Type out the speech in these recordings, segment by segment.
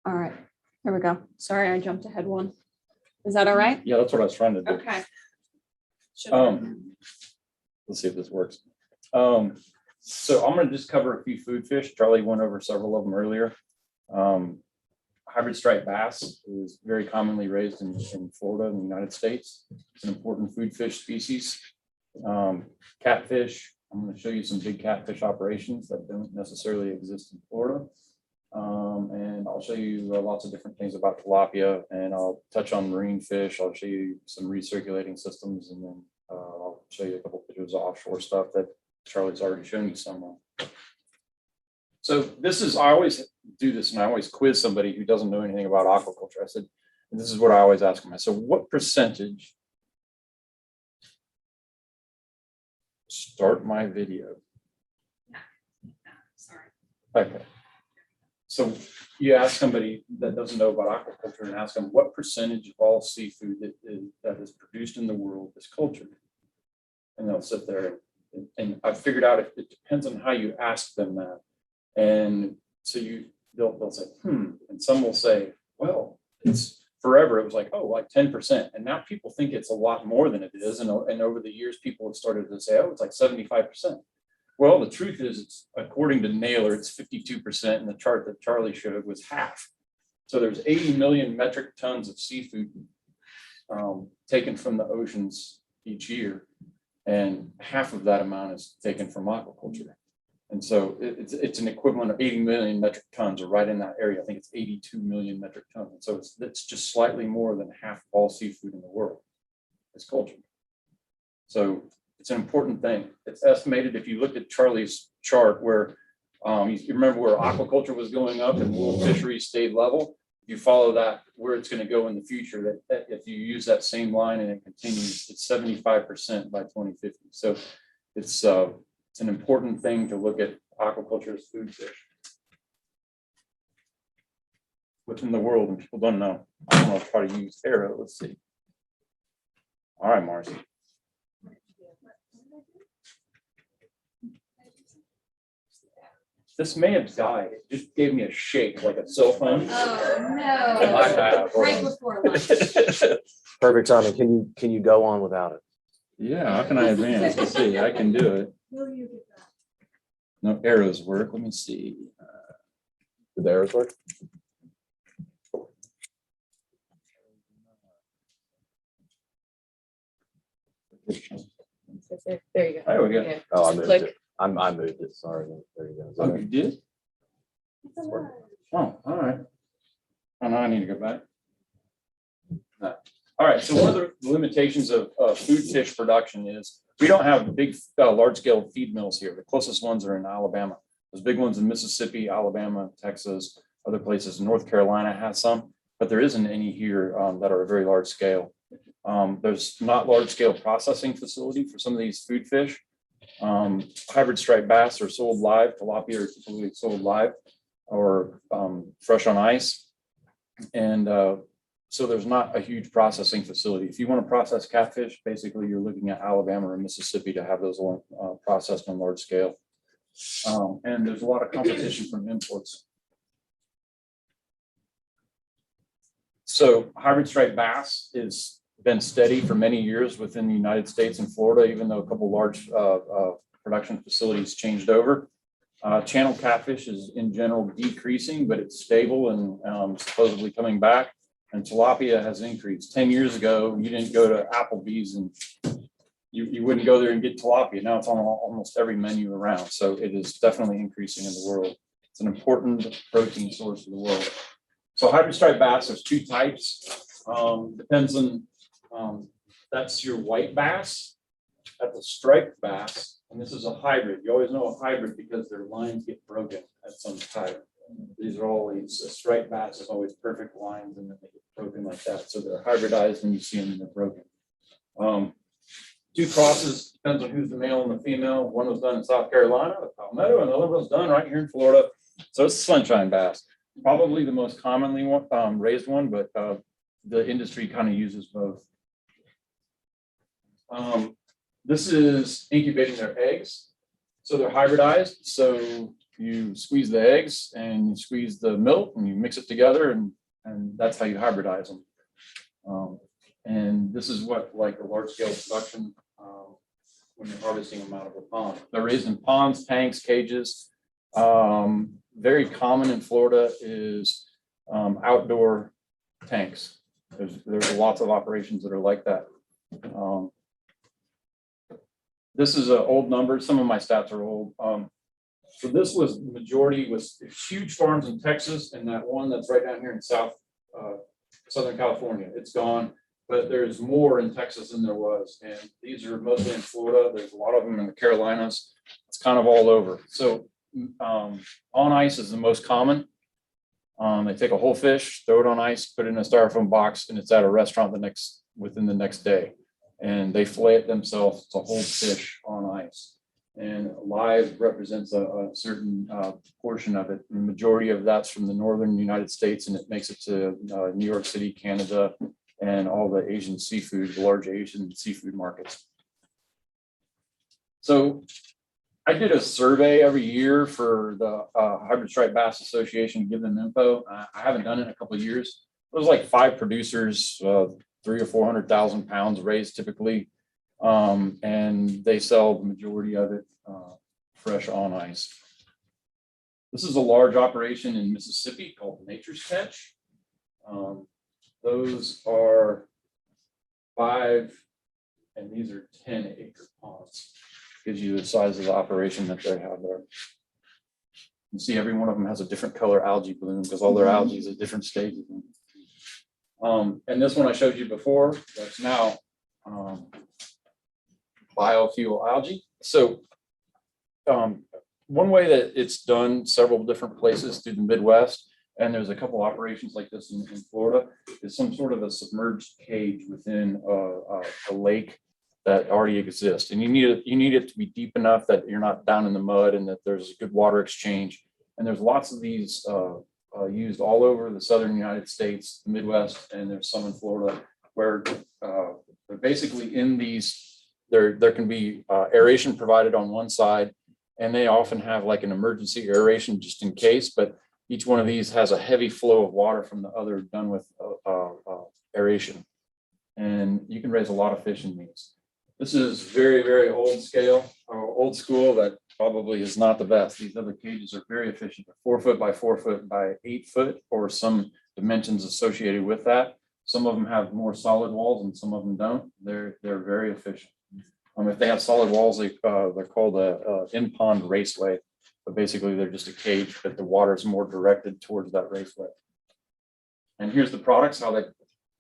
All right, here we go. Sorry, I jumped ahead one. Is that all right? Yeah, that's what I was trying to do. Okay. Let's see if this works. So I'm going to just cover a few food fish. Charlie went over several of them earlier. Hybrid striped bass is very commonly raised in Florida in the United States. It's an important food fish species. Catfish, I'm going to show you some big catfish operations that don't necessarily exist in Florida. And I'll show you lots of different things about tilapia, and I'll touch on marine fish. I'll show you some recirculating systems, and then I'll show you a couple pictures of offshore stuff that Charlie's already shown you some of. So this is, I always do this, and I always quiz somebody who doesn't know anything about aquaculture. I said, and this is what I always ask them. I said, what percentage, start my video. Sorry. Okay. So you ask somebody that doesn't know about aquaculture and ask them what percentage of all seafood that is produced in the world is cultured. And they'll sit there and I figured out it depends on how you ask them that. And so they'll say, and some will say, well, it's forever. It was like, oh, like 10%. And now people think it's a lot more than it is. And over the years, people have started to say, oh, it's like 75%. Well, the truth is, it's according to Naylor, it's 52%. And the chart that Charlie showed was half. So there's 80 million metric tons of seafood taken from the oceans each year. And half of that amount is taken from aquaculture. And so it's an equivalent of 80 million metric tons, or right in that area. I think it's 82 million metric tons. And so it's just slightly more than half of all seafood in the world is cultured. So it's an important thing. It's estimated, if you look at Charlie's chart where you remember where aquaculture was going up and world fisheries stayed level, if you follow that, where it's going to go in the future, that if you use that same line and it continues, it's 75% by 2050. So it's an important thing to look at aquaculture as food fish within the world, and people don't know. I don't know if try to use arrow. Let's see. All right, Marcy. This may have died. It just gave me a shake like a cell phone. Oh no! Right before lunch. Perfect timing. Can you go on without it? Yeah, how can I advance? Let's see. I can do it. Will you get that? No arrows work. Let me see. Did the arrows work? There you go. There we go. Yeah. Oh, I moved Click. it. I moved it. Sorry. There you go. Is that Oh, it? you did? Oh, all right. Oh, now I need to go back. No. All right. So one of the limitations of food fish production is we don't have big, large-scale feed mills here. The closest ones are in Alabama. There's big ones in Mississippi, Alabama, Texas, other places. North Carolina has some, but there isn't any here that are very large scale. There's not large-scale processing facility for some of these food fish. Hybrid striped bass are sold live. Tilapia are typically sold live or fresh on ice. And so there's not a huge processing facility. If you want to process catfish, basically you're looking at Alabama or Mississippi to have those processed on large scale. And there's a lot of competition from imports. So hybrid striped bass has been steady for many years within the United States and Florida, even though a couple large production facilities changed over. Channel catfish is in general decreasing, but it's stable and supposedly coming back. And tilapia has increased. 10 years ago, you didn't go to Applebee's and you wouldn't go there and get tilapia. Now it's on almost every menu around. So it is definitely increasing in the world. It's an important protein source in the world. So hybrid striped bass, there's two types. Depends on, that's your white bass. That's a striped bass. And this is a hybrid. You always know a hybrid because their lines get broken at some time. These are always, a striped bass is always perfect lines and then they get broken like that. So they're hybridized and you see them and they're broken. Two crosses, depends on who's the male and the female. One was done in South Carolina, Palmetto, and the other was done right here in Florida. So it's sunshine bass, probably the most commonly raised one, but the industry kind of uses both. This is incubating their eggs. So they're hybridized. So you squeeze the eggs and you squeeze the milk and you mix it together, and that's how you hybridize them. And this is what like a large scale production when you're harvesting them out of a pond. They're raised in ponds, tanks, cages. Very common in Florida is outdoor tanks. There's lots of operations that are like that. This is an old number. Some of my stats are old. So this was the majority was huge farms in Texas, and that one that's right down here in Southern California. It's gone, but there's more in Texas than there was. And these are mostly in Florida. There's a lot of them in the Carolinas. It's kind of all over. So on ice is the most common. They take a whole fish, throw it on ice, put it in a styrofoam box, and it's at a restaurant within the next day. And they fillet it themselves. It's a whole fish on ice. And live represents a certain portion of it. The majority of that's from the northern United States, and it makes it to New York City, Canada, and all the Asian seafood, the large Asian seafood markets. So I did a survey every year for the Hybrid Striped Bass Association to give them info. I haven't done it in a couple of years. It was like 5 producers, 300,000 or 400,000 pounds raised typically. And they sell the majority of it fresh on ice. This is a large operation in Mississippi called Nature's Catch. Those are 5, and these are 10-acre ponds. Gives you the size of the operation that they have there. You see every one of them has a different color algae bloom because all their algae is at different stages. And this one I showed you before, that's now biofuel algae. So one way that it's done several different places through the Midwest, and there's a couple operations like this in Florida, is some sort of a submerged cage within a lake that already exists. And you need it to be deep enough that you're not down in the mud and that there's good water exchange. And there's lots of these used all over the southern United States, the Midwest, and there's some in Florida where they're basically in these, there can be aeration provided on one side, and they often have like an emergency aeration just in case, but each one of these has a heavy flow of water from the other done with aeration. And you can raise a lot of fish in these. This is very, very old school that probably is not the best. These other cages are very efficient. They're 4 foot by 4 foot by 8 foot, or some dimensions associated with that. Some of them have more solid walls and some of them don't. They're very efficient. If they have solid walls, they're called a in-pond raceway, but basically they're just a cage, but the water is more directed towards that raceway. And here's the products, how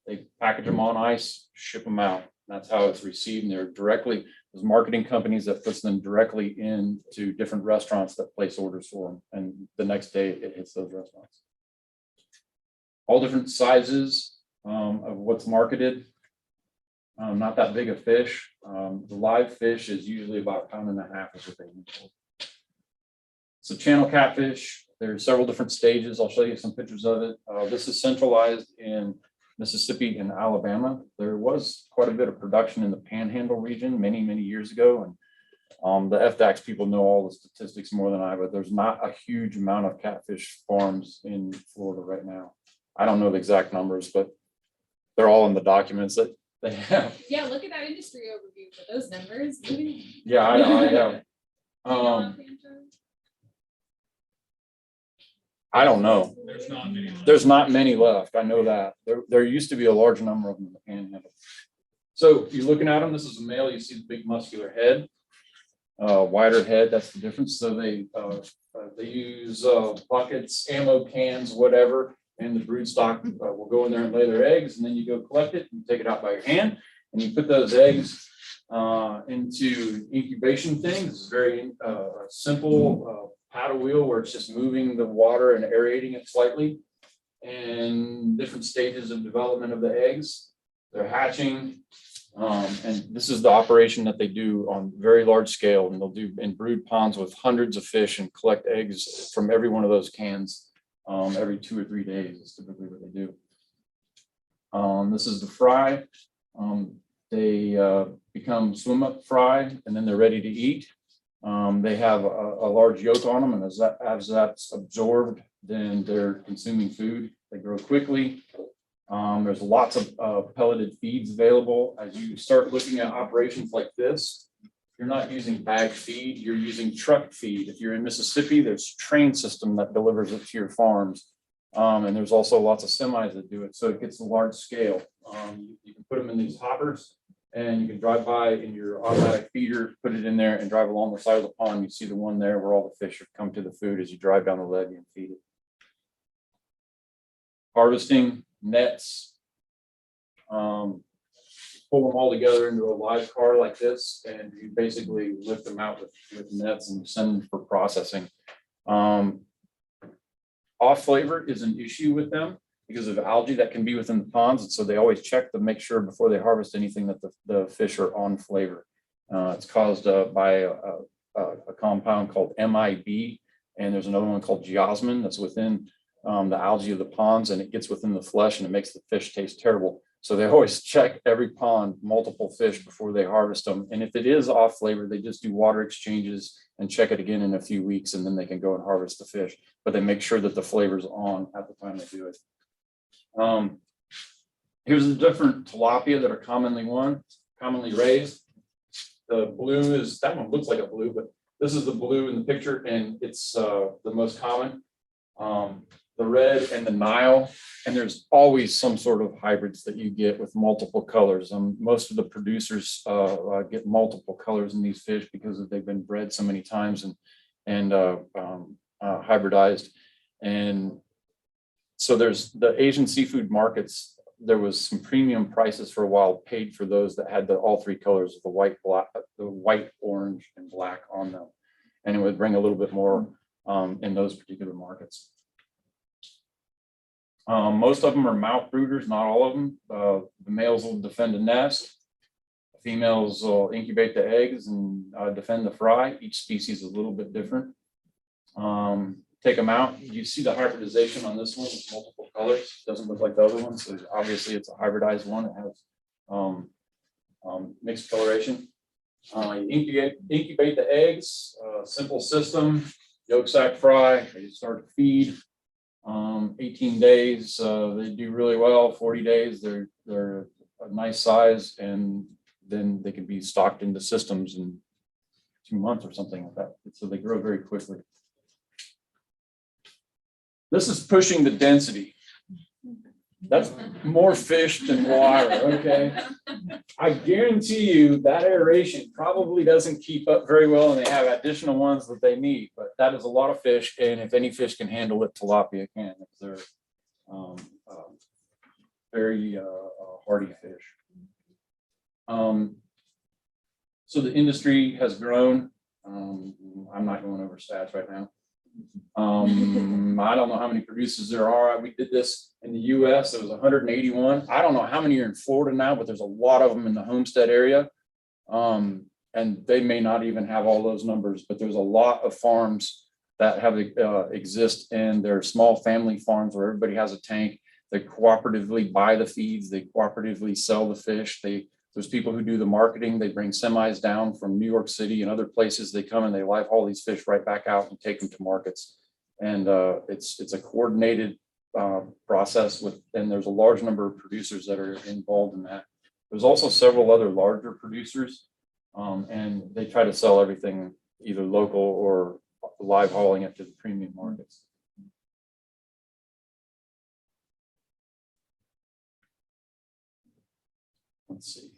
they package them on ice, ship them out. That's how it's received. And they're directly, there's marketing companies that puts them directly into different restaurants that place orders for them. And the next day it hits those restaurants. All different sizes of what's marketed. Not that big a fish. The live fish is usually about 1.5 pounds is what they need. So channel catfish, there's several different stages. I'll show you some pictures of it. This is centralized in Mississippi and Alabama. There was quite a bit of production in the Panhandle region many, many years ago. And the FDACS people know all the statistics more than I, but there's not a huge amount of catfish farms in Florida right now. I don't know the exact numbers, but they're all in the documents that they have. Yeah, look at that industry overview for those numbers. Yeah, I know. I don't know. There's not many left. I know that. There used to be a large number of them in the Panhandle. So you're looking at them. This is a male. You see the big muscular head, wider head. That's the difference. So they use buckets, ammo cans, whatever, and the brood stock will go in there and lay their eggs, and then you go collect it and take it out by your hand, and you put those eggs into incubation things. It's very simple. Paddle wheel where it's just moving the water and aerating it slightly, and different stages of development of the eggs. They're hatching, and this is the operation that they do on very large scale, and they'll do in brood ponds with hundreds of fish and collect eggs from every one of those cans every 2 or 3 days is typically what they do. This is the fry. They become swim up fry, and then they're ready to eat. They have a large yolk on them, and as that's absorbed, then they're consuming food. They grow quickly. There's lots of pelleted feeds available. As you start looking at operations like this, you're not using bag feed, you're using truck feed. If you're in Mississippi, there's a train system that delivers it to your farms. And there's also lots of semis that do it. So it gets a large scale. You can put them in these hoppers, and you can drive by in your automatic feeder, put it in there and drive along the side of the pond. You see the one there where all the fish have come to the food as you drive down the levee and feed it. Harvesting, nets, pull them all together into a live car like this, and you basically lift them out with nets and send them for processing. Off flavor is an issue with them because of algae that can be within the ponds, and so they always check to make sure before they harvest anything that the fish are on flavor. It's caused by a compound called MIB, and there's another one called geosmin that's within the algae of the ponds, and it gets within the flesh and it makes the fish taste terrible. So they always check every pond, multiple fish before they harvest them. And if it is off flavor, they just do water exchanges and check it again in a few weeks, and then they can go and harvest the fish. But they make sure that the flavor's on at the time they do it. Here's the different tilapia that are commonly raised. The blue is, that one looks like a blue, but this is the blue in the picture, and it's the most common. The red and the Nile, and there's always some sort of hybrids that you get with multiple colors. Most of the producers get multiple colors in these fish because they've been bred so many times and hybridized. And so there's the Asian seafood markets. There was some premium prices for a while paid for those that had all three colors of the white, black, the white, orange, and black on them, and it would bring a little bit more in those particular markets. Most of them are mouth brooders, not all of them. The males will defend a nest. The females will incubate the eggs and defend the fry. Each species is a little bit different. Take them out. You see the hybridization on this one with multiple colors. Doesn't look like the other one. So obviously it's a hybridized one. It has mixed coloration. You incubate the eggs, simple system, yolk sac fry. They start to feed. 18 days, they do really well. 40 days, they're a nice size, and then they can be stocked into systems in 2 months or something like that. So they grow very quickly. This is pushing the density. That's more fish than water, okay? I guarantee you that aeration probably doesn't keep up very well, and they have additional ones that they need, but that is a lot of fish, and if any fish can handle it, tilapia can, because they're very hardy fish. So the industry has grown. I'm not going over stats right now. I don't know how many producers there are. We did this in the US, it was 181. I don't know how many are in Florida now, but there's a lot of them in the Homestead area. And they may not even have all those numbers, but there's a lot of farms that have exist, and they're small family farms where everybody has a tank. They cooperatively buy the feeds, they cooperatively sell the fish. There's people who do the marketing. They bring semis down from New York City and other places. They come and they live haul these fish right back out and take them to markets. And it's a coordinated process and there's a large number of producers that are involved in that. There's also several other larger producers, and they try to sell everything either local or live hauling it to the premium markets. Let's see.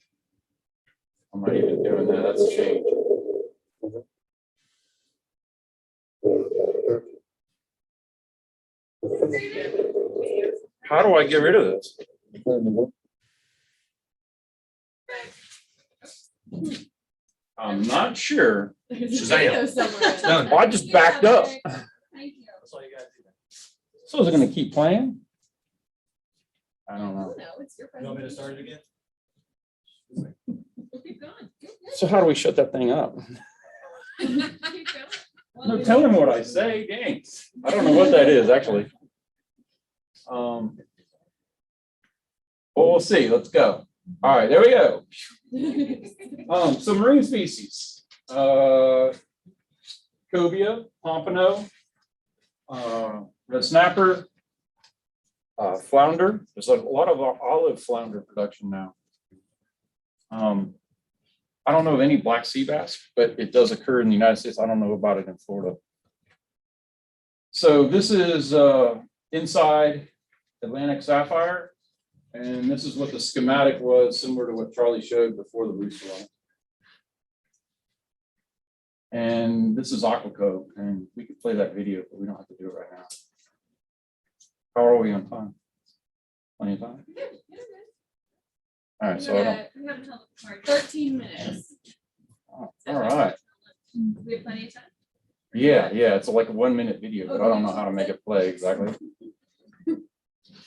I'm not even doing that. That's a change. How do I get rid of this? I'm not sure. Shazam. I just backed up. Thank you. So is it going to keep playing? I don't know. Oh, no, it's your You want me to start it again? Keep going. So how do we shut that thing up? Keep going. No, tell him what I say. Dang. I don't know what that is actually. Well, we'll see. Let's go. All right, there we go. So marine species. cobia, pompano, red snapper, flounder. There's a lot of olive flounder production now. I don't know of any black sea bass, but it does occur in the United States. I don't know about it in Florida. So this is inside Atlantic Sapphire, and this is what the schematic was, similar to what Charlie showed before the rooster line. And this is Aquaculture, and we could play that video, but we don't have to do it right now. How are we on time? Plenty of time? All right, so I don't. We have until 13 minutes. All right. We have plenty of time. Yeah, it's like a 1 minute video, but I don't know how to make it play exactly.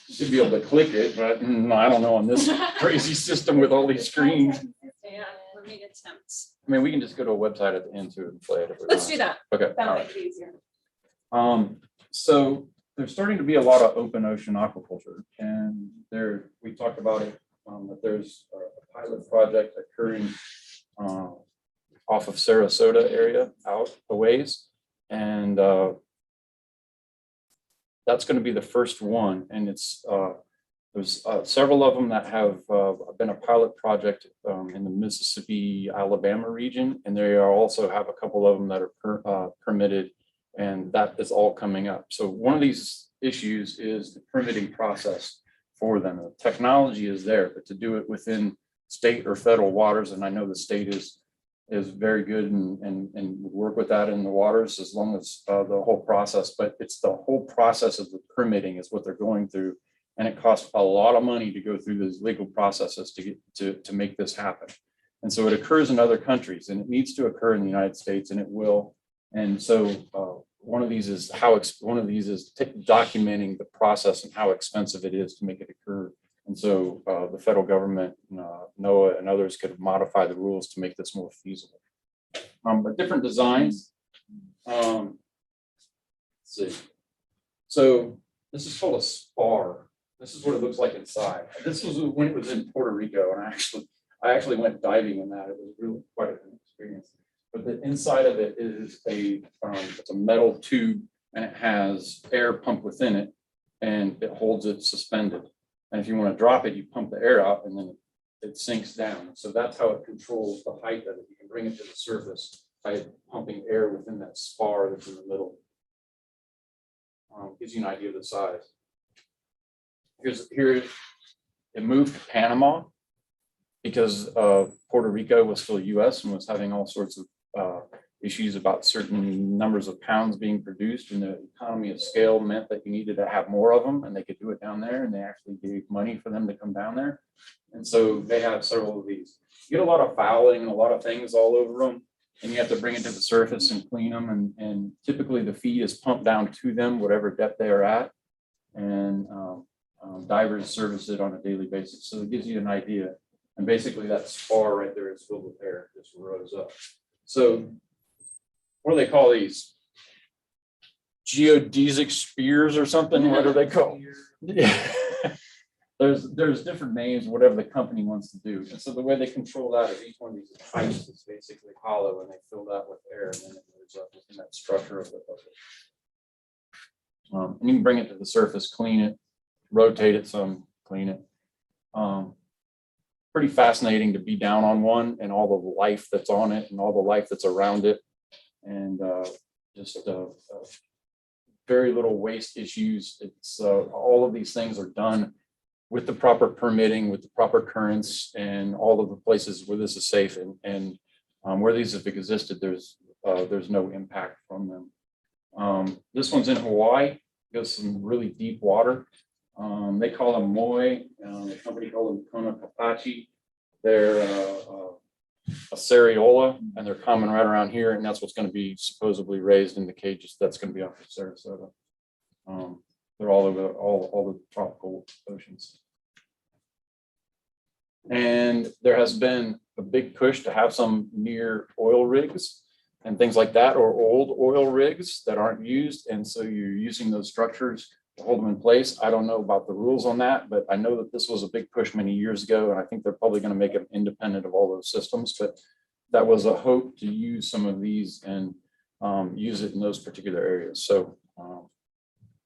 Should be able to click it, but I don't know on this crazy system with all these screens. Yeah, let me attempt. I mean, we can just go to a website at the end too and play it. If we Let's want. do that. Okay. all That'll right. make it easier. So there's starting to be a lot of open ocean aquaculture, and we talked about it, that there's a pilot project occurring off of Sarasota area out a ways. And that's going to be the first one. And it's there's several of them that have been a pilot project in the Mississippi, Alabama region. And they also have a couple of them that are permitted, and that is all coming up. So one of these issues is the permitting process for them. The technology is there, but to do it within state or federal waters, and I know the state is very good and would work with that in the waters as long as the whole process, but it's the whole process of the permitting is what they're going through. And it costs a lot of money to go through those legal processes to get to make this happen. And so it occurs in other countries, and it needs to occur in the United States, and it will. And so one of these is documenting the process and how expensive it is to make it occur. And so the federal government, NOAA and others could modify the rules to make this more feasible. But different designs. Let's see. So this is called a spar. This is what it looks like inside. This was when it was in Puerto Rico, and I actually went diving in that. It was really quite an experience. But the inside of it is it's a metal tube, and it has air pumped within it, and it holds it suspended. And if you want to drop it, you pump the air out, and then it sinks down. So that's how it controls the height of it. You can bring it to the surface by pumping air within that spar that's in the middle. Gives you an idea of the size. Here it moved to Panama because Puerto Rico was still US and was having all sorts of issues about certain numbers of pounds being produced, and the economy of scale meant that you needed to have more of them, and they could do it down there, and they actually gave money for them to come down there. And so they have several of these. You get a lot of fouling and a lot of things all over them, and you have to bring it to the surface and clean them. And typically the feed is pumped down to them, whatever depth they are at. And divers service it on a daily basis. So it gives you an idea. And basically that spar right there is filled with air, just rose up. So what do they call these? Geodesic spears or something? What are they called? Yeah. There's different names, whatever the company wants to do. And so the way they control that is each one of these pipes is basically hollow, and they fill that with air, and then it moves up within that structure of it. And you can bring it to the surface, clean it, rotate it some, clean it. Pretty fascinating to be down on one and all the life that's on it and all the life that's around it. And just very little waste issues. It's all of these things are done with the proper permitting, with the proper currents, and all of the places where this is safe, and where these have existed, there's no impact from them. This one's in Hawaii. Goes some really deep water. They call them moi. The company called them Kona Kapachi. They're a Sariola, and they're common right around here, and that's what's going to be supposedly raised in the cages. That's going to be off of Sarasota. They're all over all the tropical oceans. And there has been a big push to have some near oil rigs and things like that, or old oil rigs that aren't used. And so you're using those structures to hold them in place. I don't know about the rules on that, but I know that this was a big push many years ago, and I think they're probably going to make them independent of all those systems. But that was a hope to use some of these and use it in those particular areas. So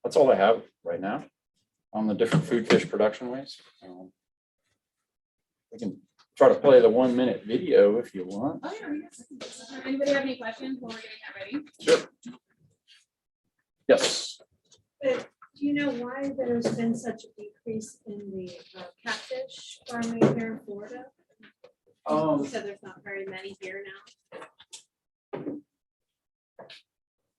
that's all I have right now on the different food fish production ways. We can try to play the 1-minute video if you want. Oh, yeah, yes. Anybody have any questions while we're getting that ready? Sure. Yes. But do you know why there's been such a decrease in the catfish farming here in Florida? You said there's not very many here now.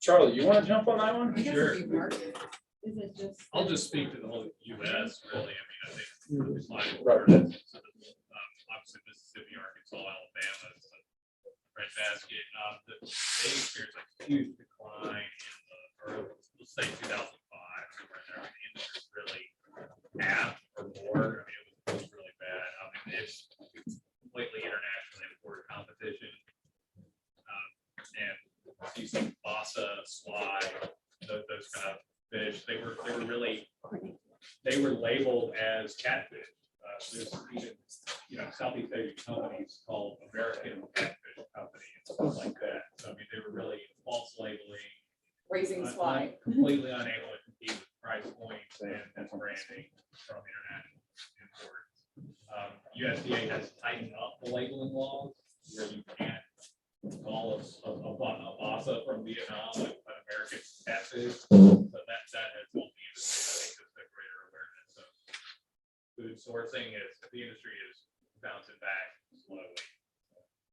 Charlie, you want to jump on that one? Sure. Is it just? I'll just speak to the whole US, really. I think it's like, Right. obviously Mississippi, Arkansas, Alabama, red basket. They experienced a huge decline in let's say 2005, somewhere in there. The industry really half or more. I mean, it was really bad. I mean, it's completely internationally imported competition. And you see bassa, swai, those kind of fish. They were labeled as catfish. There's even, Southeast Asian companies called American Catfish Company and stuff like that. So I mean, they were really false labeling, Raising swine. completely unable to compete with price points and branding from international imports. USDA has tightened up the labeling laws where you can't call a bassa from Vietnam an American catfish. So that has helped the industry. I think there's a greater awareness of food sourcing as the industry is bouncing back slowly.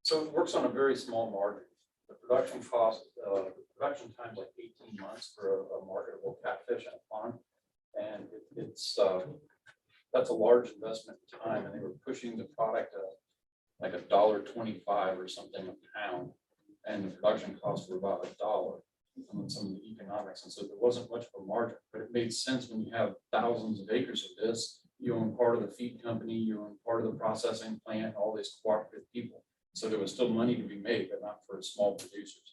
So it works on a very small margin. The production cost, the production time's like 18 months for a marketable catfish in a pond. And it's that's a large investment in time, and they were pushing the product like $1.25 or something a pound, and the production costs were about $1. And then some of the economics, and so there wasn't much of a margin, but it made sense when you have thousands of acres of this. You own part of the feed company, you own part of the processing plant, all these cooperative people. So there was still money to be made, but not for small producers.